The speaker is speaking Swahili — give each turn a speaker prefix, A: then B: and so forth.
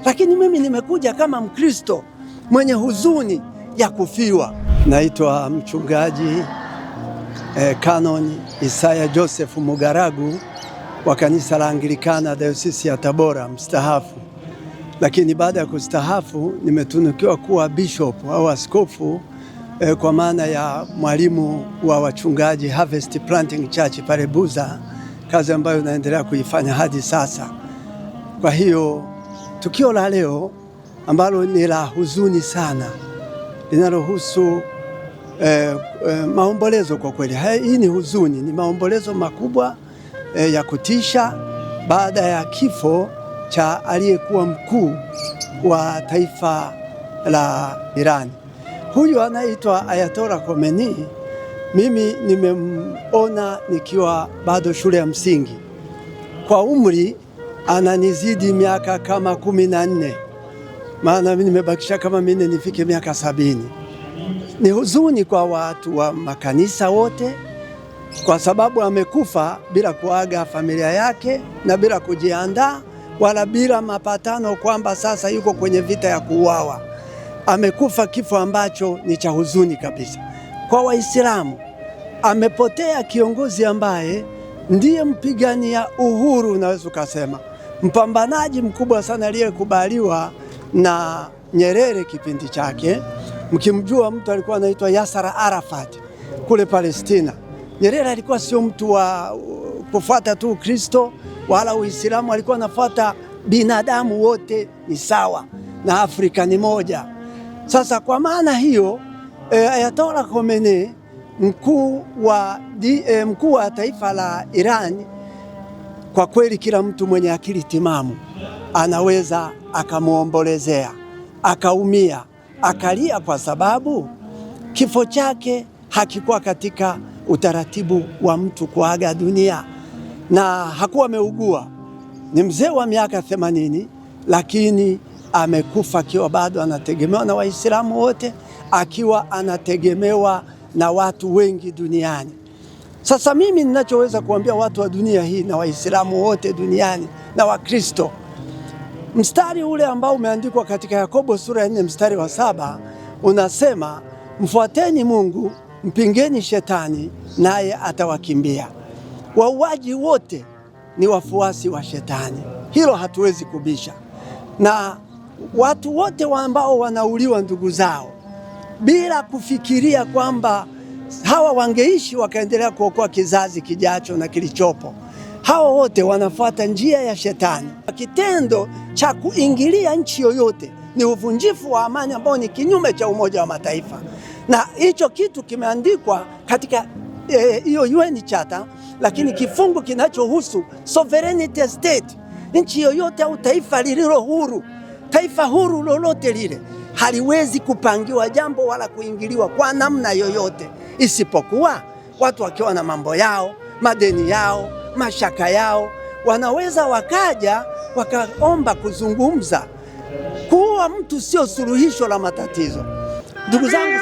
A: Lakini mimi nimekuja kama Mkristo mwenye huzuni ya kufiwa. Naitwa mchungaji Canon Isaya Joseph Mugaragu wa kanisa la Anglikana Dayosisi ya Tabora mstaafu. Lakini baada ya kustaafu nimetunukiwa kuwa bishop au askofu kwa maana ya mwalimu wa wachungaji Harvest Planting Church pale Buza, kazi ambayo naendelea kuifanya hadi sasa. Kwa hiyo tukio la leo ambalo ni la huzuni sana linalohusu maombolezo, kwa kweli hii ni huzuni, ni maombolezo makubwa ya kutisha baada ya kifo cha aliyekuwa mkuu wa taifa la Iran. Huyu anaitwa Ayatollah Khomeini. Mimi nimemona nikiwa bado shule ya msingi. Kwa umri ananizidi miaka kama 14, maana mimi nimebakisha kama mimi nifike miaka 70. Ni huzuni kwa watu wa makanisa wote, kwa sababu amekufa bila kuaga familia yake na bila kujiandaa wala bila mapatano kwamba sasa yuko kwenye vita ya kuuawa. Amekufa kifo ambacho ni cha huzuni kabisa. Kwa Waislamu amepotea kiongozi ambaye ndiye mpigania uhuru, unaweza ukasema mpambanaji mkubwa sana aliyekubaliwa na Nyerere kipindi chake. Mkimjua mtu alikuwa anaitwa Yasser Arafat kule Palestina. Nyerere alikuwa sio mtu wa kufuata tu Kristo wala Uislamu, alikuwa anafuata binadamu wote ni sawa na Afrika ni moja. Sasa kwa maana hiyo Ayatollah Khomeini mkuu wa taifa la Iran, kwa kweli kila mtu mwenye akili timamu anaweza akamuombolezea, akaumia, akalia, kwa sababu kifo chake hakikuwa katika utaratibu wa mtu kuaga dunia, na hakuwa ameugua. Ni mzee wa miaka 80, lakini amekufa akiwa bado anategemewa na Waislamu wote, akiwa anategemewa na watu wengi duniani. Sasa mimi ninachoweza kuambia watu wa dunia hii na Waislamu wote duniani na Wakristo, mstari ule ambao umeandikwa katika Yakobo sura ya 4 mstari wa 7 unasema, mfuateni Mungu, mpingeni shetani naye atawakimbia. Wauaji wote ni wafuasi wa shetani, hilo hatuwezi kubisha. Na watu wote ambao wanauliwa ndugu zao bila kufikiria kwamba hawa wangeishi wakaendelea kuokoa kizazi kijacho na kilichopo, hawa wote wanafuata njia ya shetani. Kitendo cha kuingilia nchi yoyote ni uvunjifu wa amani ambao ni kinyume cha Umoja wa Mataifa, na hicho kitu kimeandikwa katika hiyo UN Charter, lakini kifungu kinachohusu sovereignty state, nchi yoyote au taifa lililo huru, taifa huru lolote lile haliwezi kupangiwa jambo wala kuingiliwa kwa namna yoyote, isipokuwa watu wakiwa na mambo yao, madeni yao, mashaka yao, wanaweza wakaja wakaomba kuzungumza. Kuua mtu sio suluhisho la matatizo, ndugu zangu.